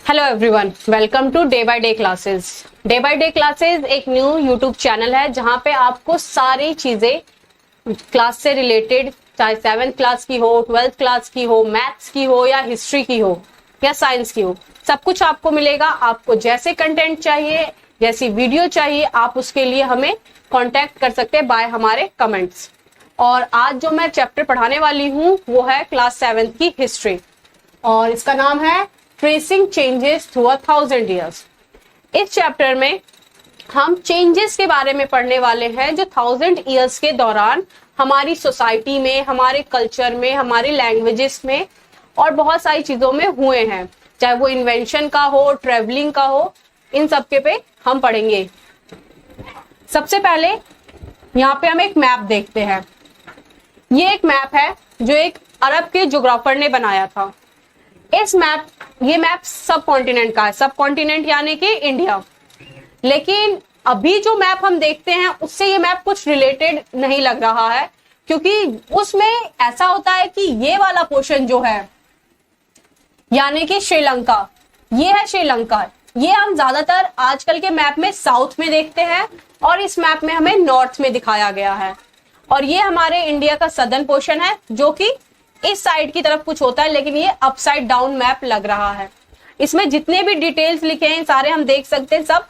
Hello everyone, welcome to day by day classes. Day by day classes एक new YouTube channel है जहां पे आपको सारी चीजें क्लास से रिलेटेड, चाहे 7th क्लास की हो, 12th क्लास की हो, मैथ्स की हो या हिस्ट्री की हो या साइंस की हो, सब कुछ आपको मिलेगा। आपको जैसे कंटेंट चाहिए, जैसी वीडियो चाहिए, आप उसके लिए हमें कांटेक्ट कर सकते हैं बाय हमारे कमेंट्स। और आज जो मैं चैप्टर पढ़ाने वाली हूँ वो है क्लास 7th की हिस्ट्री और इसका नाम है ट्रेसिंग चेंजेस थ्रू 1000 ईयर्स। इस चैप्टर में हम चेंजेस के बारे में पढ़ने वाले हैं जो 1000 ईयर्स के दौरान हमारी सोसाइटी में, हमारे कल्चर में, हमारी लैंग्वेजेस में और बहुत सारी चीजों में हुए हैं, चाहे वो इन्वेंशन का हो, ट्रेवलिंग का हो, इन सब के पे हम पढ़ेंगे। सबसे पहले यहाँ पे हम एक मैप देखते हैं। ये एक मैप है जो एक अरब के ज्योग्राफर ने बनाया था। ये मैप सब कॉन्टिनेंट का है, सब कॉन्टिनेंट यानी कि इंडिया। लेकिन अभी जो मैप हम देखते हैं उससे ये मैप कुछ रिलेटेड नहीं लग रहा है, क्योंकि उसमें ऐसा होता है कि ये वाला पोर्शन जो है यानी कि श्रीलंका, ये है श्रीलंका। ये हम ज्यादातर आजकल के मैप में साउथ में देखते हैं और इस मैप में हमें नॉर्थ में दिखाया गया है। और ये हमारे इंडिया का सदर्न पोर्शन है जो कि इस साइड की तरफ कुछ होता है, लेकिन ये अपसाइड डाउन मैप लग रहा है। इसमें जितने भी डिटेल्स लिखे हैं सारे हम देख सकते हैं, सब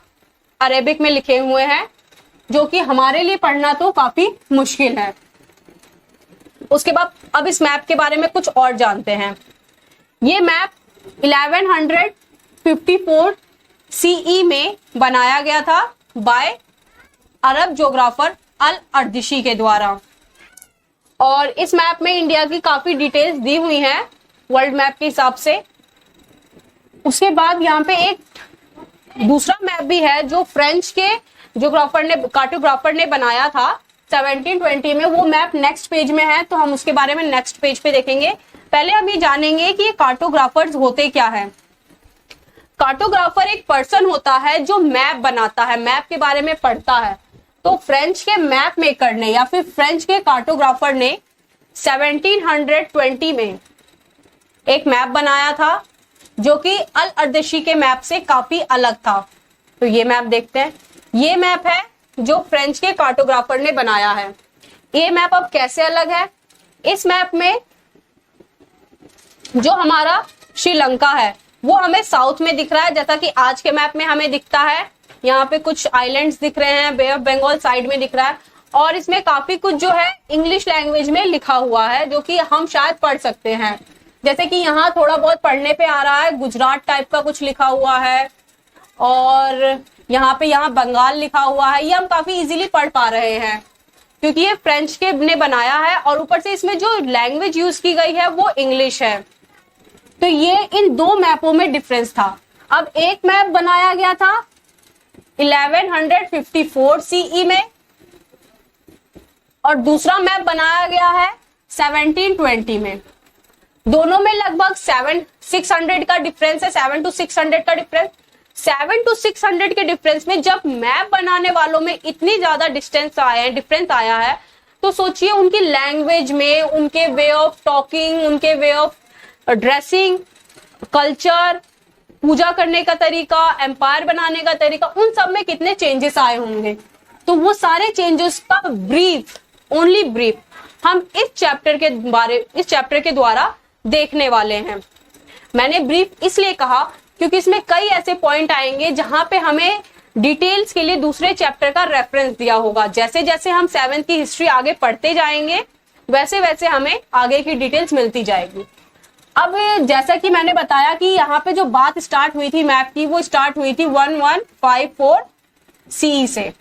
अरेबिक में लिखे हुए हैं, जो कि हमारे लिए पढ़ना तो काफी मुश्किल है। उसके बाद अब इस मैप के बारे में कुछ और जानते हैं। ये मैप 1154 सीई में बनाया गया था बाय अरब ज्योग्राफर अल अर्दिशी के द्वारा। और इस मैप में इंडिया की काफी डिटेल्स दी हुई हैं वर्ल्ड मैप के हिसाब से। उसके बाद यहाँ पे एक दूसरा मैप भी है जो फ्रेंच के कार्टोग्राफर ने बनाया था 1720 में। वो मैप नेक्स्ट पेज में है, तो हम उसके बारे में नेक्स्ट पेज पे देखेंगे। पहले हम ये जानेंगे कि ये कार्टोग्राफर्स होते क्या है। कार्टोग्राफर एक पर्सन होता है जो मैप बनाता है, मैप के बारे में पढ़ता है। तो फ्रेंच के मैप मेकर ने या फिर फ्रेंच के कार्टोग्राफर ने 1720 में एक मैप बनाया था जो कि अल अर्दिशी के मैप से काफी अलग था। तो ये मैप देखते हैं। ये मैप है जो फ्रेंच के कार्टोग्राफर ने बनाया है। ये मैप अब कैसे अलग है? इस मैप में जो हमारा श्रीलंका है वो हमें साउथ में दिख रहा है, जैसा कि आज के मैप में हमें दिखता है। यहाँ पे कुछ आइलैंड्स दिख रहे हैं, बे ऑफ बंगाल साइड में दिख रहा है, और इसमें काफी कुछ जो है इंग्लिश लैंग्वेज में लिखा हुआ है जो कि हम शायद पढ़ सकते हैं। जैसे कि यहाँ थोड़ा बहुत पढ़ने पे आ रहा है, गुजरात टाइप का कुछ लिखा हुआ है, और यहाँ बंगाल लिखा हुआ है। ये हम काफी इजीली पढ़ पा रहे हैं क्योंकि ये फ्रेंच के ने बनाया है, और ऊपर से इसमें जो लैंग्वेज यूज की गई है वो इंग्लिश है। तो ये इन दो मैपों में डिफरेंस था। अब एक मैप बनाया गया था 1154 सीई में और दूसरा मैप बनाया गया है 1720 में। दोनों में लगभग 600 का डिफरेंस है, 7 to 600 का डिफरेंस। 7 to 600 के डिफरेंस में जब मैप बनाने वालों में इतनी ज्यादा डिफरेंस आया है, तो सोचिए उनकी लैंग्वेज में, उनके वे ऑफ टॉकिंग, उनके वे ऑफ ड्रेसिंग, कल्चर, पूजा करने का तरीका, एम्पायर बनाने का तरीका, उन सब में कितने चेंजेस आए होंगे। तो वो सारे चेंजेस का ओनली ब्रीफ हम इस चैप्टर के द्वारा देखने वाले हैं। मैंने ब्रीफ इसलिए कहा क्योंकि इसमें कई ऐसे पॉइंट आएंगे जहां पे हमें डिटेल्स के लिए दूसरे चैप्टर का रेफरेंस दिया होगा। जैसे जैसे हम 7th की हिस्ट्री आगे पढ़ते जाएंगे वैसे वैसे हमें आगे की डिटेल्स मिलती जाएगी। अब जैसा कि मैंने बताया कि यहाँ पे जो बात स्टार्ट हुई थी मैप की, वो स्टार्ट हुई थी 1154 सीई से,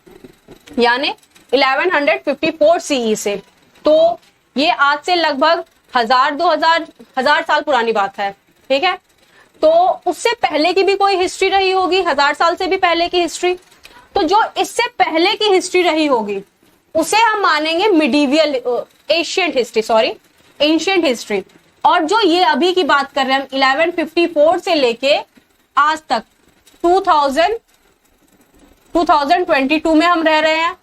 यानी 1154 सीई से। तो ये आज से लगभग 1000 साल पुरानी बात है, ठीक है। तो उससे पहले की भी कोई हिस्ट्री रही होगी, 1000 साल से भी पहले की हिस्ट्री। तो जो इससे पहले की हिस्ट्री रही होगी उसे हम मानेंगे एंशिएंट हिस्ट्री। और जो ये अभी की बात कर रहे हैं हम 1154 से लेके आज तक 2022 में हम रह रहे हैं,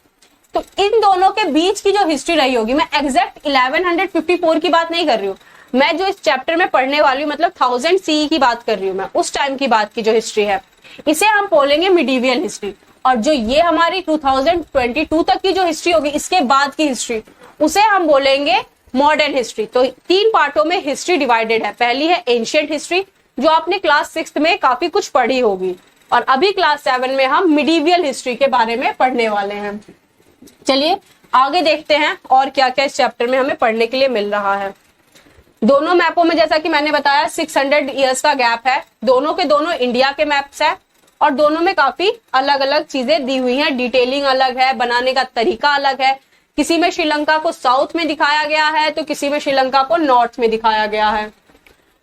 तो इन दोनों के बीच की जो हिस्ट्री रही होगी, मैं एग्जैक्ट 1154 की बात नहीं कर रही हूँ, मैं जो इस चैप्टर में पढ़ने वाली हूँ, मतलब 1000 CE की बात कर रही हूँ मैं, उस टाइम की बात की जो हिस्ट्री है, इसे हम बोलेंगे मिडीवियल हिस्ट्री। और जो ये हमारी 2022 तक की जो हिस्ट्री होगी, इसके बाद की हिस्ट्री, उसे हम बोलेंगे मॉडर्न हिस्ट्री। तो 3 पार्टों में हिस्ट्री डिवाइडेड है। पहली है एंशिएंट हिस्ट्री, जो आपने क्लास 6 में काफी कुछ पढ़ी होगी, और अभी क्लास 7 में हम मिडीवियल हिस्ट्री के बारे में पढ़ने वाले हैं। चलिए आगे देखते हैं और क्या क्या इस चैप्टर में हमें पढ़ने के लिए मिल रहा है। दोनों मैपों में जैसा कि मैंने बताया 600 ईयर्स का गैप है, दोनों के दोनों इंडिया के मैप्स है, और दोनों में काफी अलग अलग चीजें दी हुई हैं, डिटेलिंग अलग है, बनाने का तरीका अलग है। किसी में श्रीलंका को साउथ में दिखाया गया है, तो किसी में श्रीलंका को नॉर्थ में दिखाया गया है।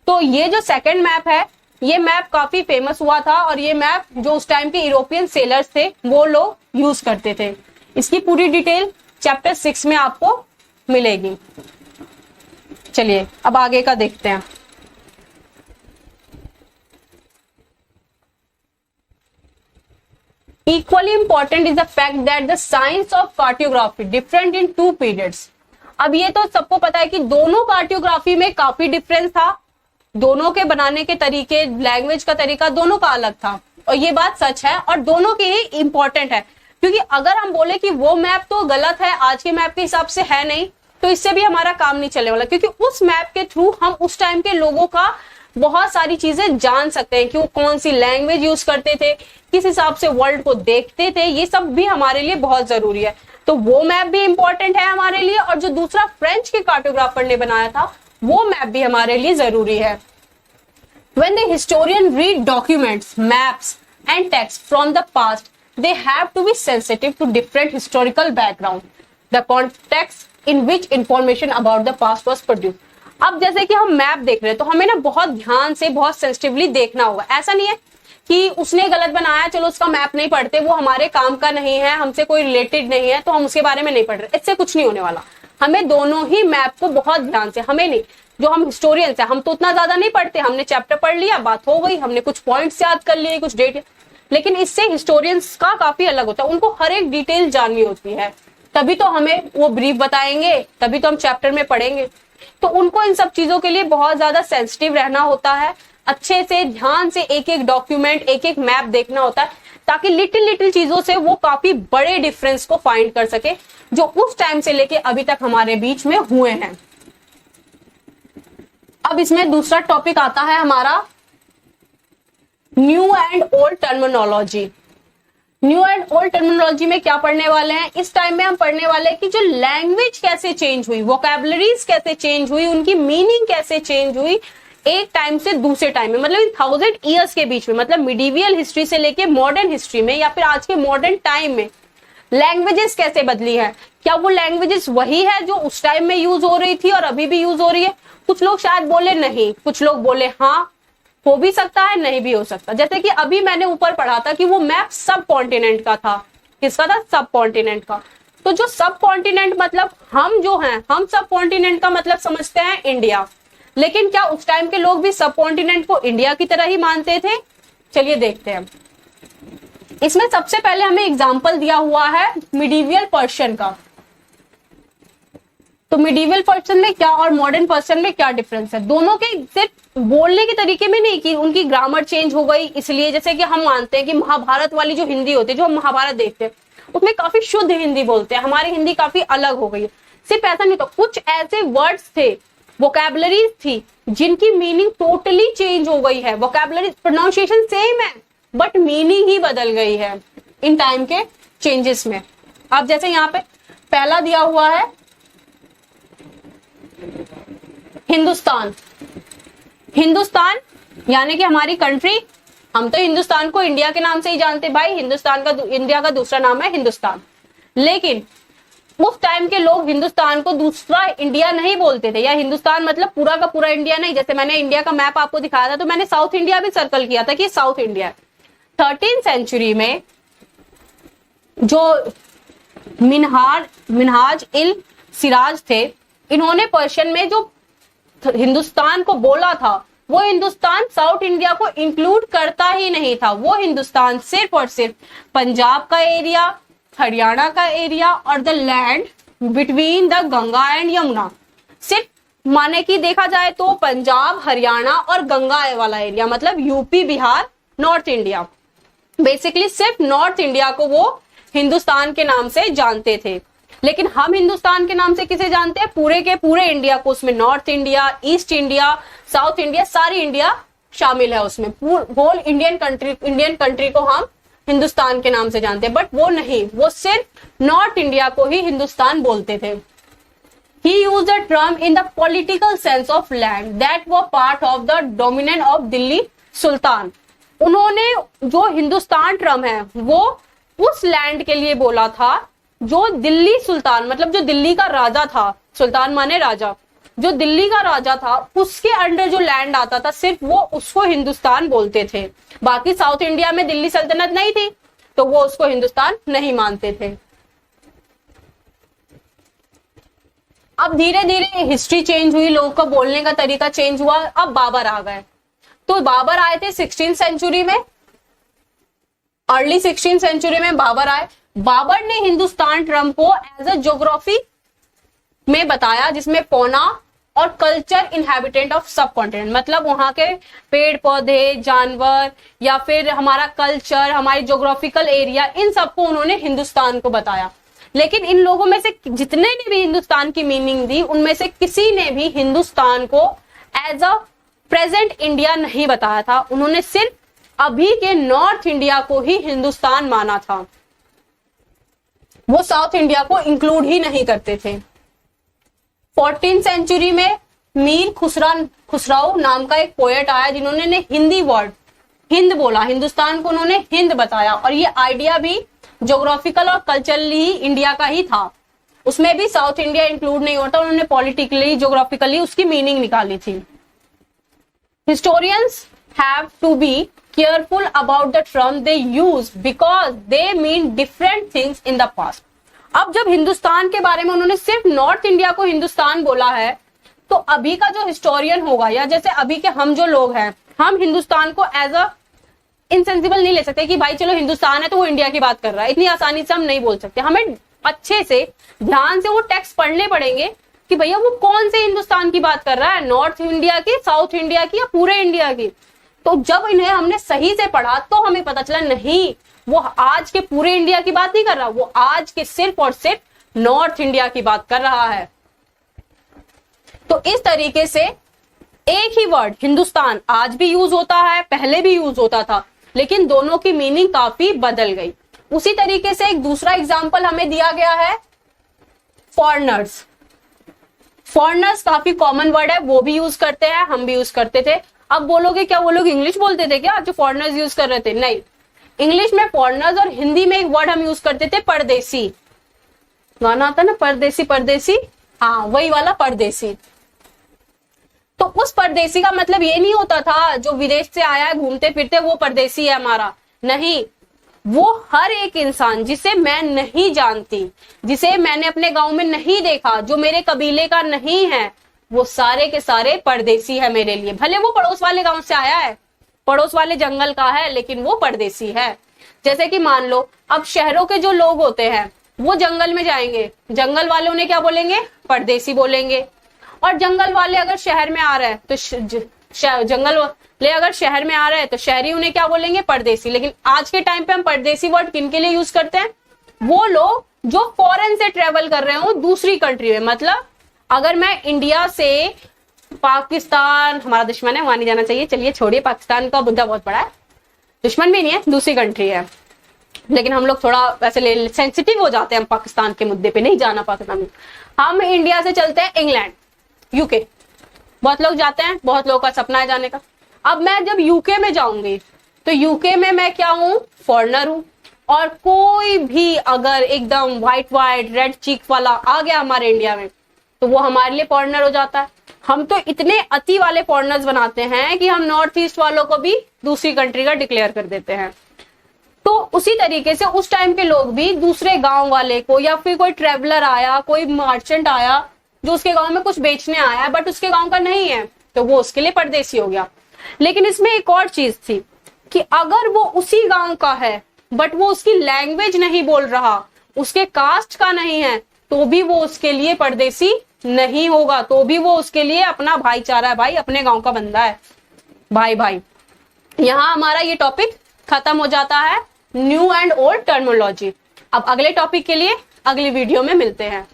तो ये जो सेकंड मैप है, ये मैप काफी फेमस हुआ था, और ये मैप जो उस टाइम के यूरोपियन सेलर्स थे वो लोग यूज करते थे। इसकी पूरी डिटेल चैप्टर 6 में आपको मिलेगी। चलिए अब आगे का देखते हैं। Equally important is the fact that the science of cartography different in 2 periods। अब ये तो सबको पता है कि दोनों कार्टोग्राफी में काफी डिफरेंस था, दोनों के बनाने के तरीके, लैंग्वेज का तरीका दोनों का अलग था, और ये बात सच है, और दोनों के ही इंपॉर्टेंट है। क्योंकि अगर हम बोले कि वो मैप तो गलत है, आज के मैप के हिसाब से है नहीं, तो इससे भी हमारा काम नहीं चलने वाला। क्योंकि उस मैप के थ्रू हम उस टाइम के लोगों का बहुत सारी चीजें जान सकते हैं कि वो कौन सी लैंग्वेज यूज करते थे, किस हिसाब से वर्ल्ड को देखते थे, ये सब भी हमारे लिए बहुत जरूरी है। तो वो मैप भी इंपॉर्टेंट है हमारे लिए, और जो दूसरा फ्रेंच के कार्टोग्राफर ने बनाया था वो मैप भी हमारे लिए जरूरी है। When the historian read documents, maps and text from the past, they have to be sensitive to different historical background, the context in which information about the past was produced। अब जैसे कि हम map देख रहे हैं, तो हमें ना बहुत ध्यान से, बहुत सेंसिटिवली देखना होगा। ऐसा नहीं है कि उसने गलत बनाया, चलो उसका मैप नहीं पढ़ते, वो हमारे काम का नहीं है, हमसे कोई रिलेटेड नहीं है, तो हम उसके बारे में नहीं पढ़ रहे। इससे कुछ नहीं होने वाला। हमें दोनों ही मैप को बहुत ध्यान से, हमें नहीं, जो हम हिस्टोरियंस है, हम तो उतना ज्यादा नहीं पढ़ते, हमने चैप्टर पढ़ लिया, बात हो गई, हमने कुछ पॉइंट्स याद कर लिए, कुछ डेट। लेकिन इससे हिस्टोरियंस का काफी अलग होता है, उनको हर एक डिटेल जाननी होती है, तभी तो हमें वो ब्रीफ बताएंगे, तभी तो हम चैप्टर में पढ़ेंगे। तो उनको इन सब चीजों के लिए बहुत ज्यादा सेंसिटिव रहना होता है, अच्छे से ध्यान से एक एक डॉक्यूमेंट, एक एक मैप देखना होता है, ताकि लिटिल लिटिल चीजों से वो काफी बड़े डिफरेंस को फाइंड कर सके, जो उस टाइम से लेके अभी तक हमारे बीच में हुए हैं। अब इसमें दूसरा टॉपिक आता है हमारा new and old terminology. New and old terminology में क्या पढ़ने वाले हैं? इस टाइम में हम पढ़ने वाले हैं कि जो लैंग्वेज कैसे चेंज हुई, वोकैबुलरीज कैसे चेंज हुई, उनकी मीनिंग कैसे चेंज हुई एक टाइम से दूसरे टाइम में, मतलब इन 1000 ईयर्स के बीच में, मतलब मिडीवियल हिस्ट्री से लेके मॉडर्न हिस्ट्री में या फिर आज के मॉडर्न टाइम में लैंग्वेजेस कैसे बदली है। क्या वो लैंग्वेजेस वही है जो उस टाइम में यूज हो रही थी और अभी भी यूज हो रही है? कुछ लोग शायद बोले नहीं, कुछ लोग बोले हाँ, हो भी सकता है, नहीं भी हो सकता। जैसे कि अभी मैंने ऊपर पढ़ा था कि वो मैप सब कॉन्टिनेंट का था। किसका था? सब कॉन्टिनेंट का। तो जो सब कॉन्टिनेंट मतलब हम जो हैं, हम सब कॉन्टिनेंट का मतलब समझते हैं इंडिया, लेकिन क्या उस टाइम के लोग भी सब कॉन्टिनेंट को इंडिया की तरह ही मानते थे? चलिए देखते हैं। इसमें सबसे पहले हमें एग्जाम्पल दिया हुआ है मिडीवियल पर्शियन का। तो मिडीवियल पर्सन में क्या और मॉडर्न पर्सन में क्या डिफरेंस है? दोनों के सिर्फ बोलने के तरीके में नहीं कि उनकी ग्रामर चेंज हो गई इसलिए, जैसे कि हम मानते हैं कि महाभारत वाली जो हिंदी होती है, जो हम महाभारत देखते हैं, उसमें काफी शुद्ध हिंदी बोलते हैं, हमारी हिंदी काफी अलग हो गई है। सिर्फ ऐसा नहीं, तो कुछ ऐसे वर्ड्स थे, वोकैबुलरीज थी, जिनकी मीनिंग टोटली चेंज हो गई है। वोकैबुलरी प्रोनाउंसिएशन सेम है बट मीनिंग ही बदल गई है इन टाइम के चेंजेस में। अब जैसे यहाँ पे पहला दिया हुआ है हिंदुस्तान। हिंदुस्तान यानी कि हमारी कंट्री। हम तो हिंदुस्तान को इंडिया के नाम से ही जानते भाई, हिंदुस्तान का, इंडिया का दूसरा नाम है हिंदुस्तान। लेकिन उस टाइम के लोग हिंदुस्तान को दूसरा इंडिया नहीं बोलते थे, या हिंदुस्तान मतलब पूरा का पूरा इंडिया नहीं। जैसे मैंने इंडिया का मैप आपको दिखाया था, तो मैंने साउथ इंडिया भी सर्कल किया था कि साउथ इंडिया है। 13th सेंचुरी में जो मिनहाज इल सिराज थे, इन्होंने पर्शियन में जो हिंदुस्तान को बोला था, वो हिंदुस्तान साउथ इंडिया को इंक्लूड करता ही नहीं था। वो हिंदुस्तान सिर्फ और सिर्फ पंजाब का एरिया, हरियाणा का एरिया और the land between the Ganga and Yamuna, सिर्फ माने कि देखा जाए तो पंजाब, हरियाणा और गंगा वाला एरिया, मतलब UP, Bihar, north India, basically सिर्फ नॉर्थ इंडिया को वो हिंदुस्तान के नाम से जानते थे। लेकिन हम हिंदुस्तान के नाम से किसे जानते हैं? पूरे के पूरे इंडिया को, उसमें north India, east India, south India, सारी इंडिया शामिल है उसमें। होल इंडियन कंट्री को हम हिंदुस्तान के नाम से जानते हैं, बट वो नहीं, वो सिर्फ नॉर्थ इंडिया को ही हिंदुस्तान बोलते थे। He used the term in the political sense of land that were part of the dominant of Delhi Sultan. उन्होंने जो हिंदुस्तान टर्म है वो उस लैंड के लिए बोला था जो दिल्ली सुल्तान, मतलब जो दिल्ली का राजा था, सुल्तान माने राजा, जो दिल्ली का राजा था उसके अंडर जो लैंड आता था सिर्फ वो उसको हिंदुस्तान बोलते थे। बाकी साउथ इंडिया में दिल्ली सल्तनत नहीं थी तो वो उसको हिंदुस्तान नहीं मानते थे। अब धीरे धीरे हिस्ट्री चेंज हुई, लोगों का बोलने का तरीका चेंज हुआ। अब बाबर आ गए, तो बाबर आए थे 16th सेंचुरी में, अर्ली 16th सेंचुरी में बाबर आए। बाबर ने हिंदुस्तान टर्म को एज अ ज्योग्राफी में बताया, जिसमें पौना और कल्चर इनहैबिटेंट ऑफ सब कॉन्टिनेंट, मतलब वहां के पेड़ पौधे, जानवर या फिर हमारा कल्चर, हमारी ज्योग्राफिकल एरिया, इन सबको उन्होंने हिंदुस्तान को बताया। लेकिन इन लोगों में से जितने ने भी हिंदुस्तान की मीनिंग दी, उनमें से किसी ने भी हिंदुस्तान को एज अ प्रेजेंट इंडिया नहीं बताया था। उन्होंने सिर्फ अभी के नॉर्थ इंडिया को ही हिंदुस्तान माना था, वो साउथ इंडिया को इंक्लूड ही नहीं करते थे। 14th सेंचुरी में मीर खुसराओ नाम का एक पोएट आया जिन्होंने हिंदी वर्ड हिंद बोला, हिंदुस्तान को उन्होंने हिंद बताया। और ये आइडिया भी ज्योग्राफिकल और कल्चरली इंडिया का ही था, उसमें भी साउथ इंडिया इंक्लूड नहीं होता। उन्होंने पॉलिटिकली, ज्योग्राफिकली उसकी मीनिंग निकाली थी। Historians have to be careful about the term they use because they mean different things in the past. अब जब हिंदुस्तान के बारे में उन्होंने सिर्फ नॉर्थ इंडिया को हिंदुस्तान बोला है, तो अभी का जो हिस्टोरियन होगा या जैसे अभी के हम जो लोग हैं, हम हिंदुस्तान को एज अ इनसेंसिबल नहीं ले सकते कि भाई चलो हिंदुस्तान है तो वो इंडिया की बात कर रहा है। इतनी आसानी से हम नहीं बोल सकते। हमें अच्छे से ध्यान से वो टेक्स्ट पढ़ने पड़ेंगे कि भैया वो कौन से हिंदुस्तान की बात कर रहा है, नॉर्थ इंडिया की, साउथ इंडिया की या पूरे इंडिया की। तो जब इन्हें हमने सही से पढ़ा तो हमें पता चला नहीं, वो आज के पूरे इंडिया की बात नहीं कर रहा, वो आज के सिर्फ और सिर्फ नॉर्थ इंडिया की बात कर रहा है। तो इस तरीके से एक ही वर्ड हिंदुस्तान आज भी यूज होता है, पहले भी यूज होता था, लेकिन दोनों की मीनिंग काफी बदल गई। उसी तरीके से एक दूसरा एग्जाम्पल हमें दिया गया है फॉरेनर्स। फॉरेनर्स काफी कॉमन वर्ड है, वो भी यूज करते हैं, हम भी यूज करते थे। अब बोलोगे क्या वो लोग इंग्लिश बोलते थे क्या जो फॉरेनर्स यूज कर रहे थे? नहीं, इंग्लिश में फॉरेनर्स और हिंदी में एक वर्ड हम यूज करते थे परदेसी। गाना आता ना परदेसी परदेसी, हाँ वही वाला परदेसी। तो उस परदेसी का मतलब ये नहीं होता था जो विदेश से आया है घूमते फिरते वो परदेसी है हमारा, नहीं, वो हर एक इंसान जिसे मैं नहीं जानती, जिसे मैंने अपने गांव में नहीं देखा, जो मेरे कबीले का नहीं है, वो सारे के सारे परदेसी है मेरे लिए। भले वो पड़ोस वाले गांव से आया है, पड़ोस वाले जंगल का है, लेकिन वो परदेसी है। जैसे कि मान लो अब शहरों के जो लोग होते हैं वो जंगल में जाएंगे, जंगल वाले उन्हें क्या बोलेंगे? परदेसी बोलेंगे। और जंगल वाले अगर शहर में आ रहे हैं तो जंगल वाले अगर शहर में आ रहे हैं तो शहरी उन्हें क्या बोलेंगे? परदेसी। लेकिन आज के टाइम पे हम परदेसी वर्ड किन के लिए यूज करते हैं? वो लोग जो फॉरेन से ट्रेवल कर रहे हो दूसरी कंट्री में। मतलब अगर मैं इंडिया से पाकिस्तान, हमारा दुश्मन है वहां नहीं जाना चाहिए, चलिए छोड़िए, पाकिस्तान का मुद्दा बहुत बड़ा है, दुश्मन भी नहीं है, दूसरी कंट्री है, लेकिन हम लोग थोड़ा वैसे सेंसिटिव हो जाते हैं, हम पाकिस्तान के मुद्दे पे नहीं जाना पाकिस्तान में। हम इंडिया से चलते हैं इंग्लैंड, यूके, बहुत लोग जाते हैं, बहुत लोगों का सपना है जाने का। अब मैं जब यूके में जाऊंगी तो यूके में मैं क्या हूं? फॉरेनर हूं। और कोई भी अगर एकदम व्हाइट रेड चीक वाला आ गया हमारे इंडिया में तो वो हमारे लिए फॉरेनर हो जाता है। हम तो इतने अति वाले फॉरेनर्स बनाते हैं कि हम नॉर्थ ईस्ट वालों को भी दूसरी कंट्री का डिक्लेयर कर देते हैं। तो उसी तरीके से उस टाइम के लोग भी दूसरे गांव वाले को, या फिर कोई ट्रेवलर आया, कोई मर्चेंट आया जो उसके गांव में कुछ बेचने आया बट उसके गांव का नहीं है, तो वो उसके लिए परदेसी हो गया। लेकिन इसमें एक और चीज थी कि अगर वो उसी गांव का है बट वो उसकी लैंग्वेज नहीं बोल रहा, उसके कास्ट का नहीं है, तो भी वो उसके लिए परदेसी नहीं होगा तो भी वो उसके लिए अपना भाईचारा है भाई, अपने गांव का बंदा है भाई भाई। यहां हमारा ये टॉपिक खत्म हो जाता है, न्यू एंड ओल्ड टर्मिनोलॉजी। अब अगले टॉपिक के लिए अगली वीडियो में मिलते हैं।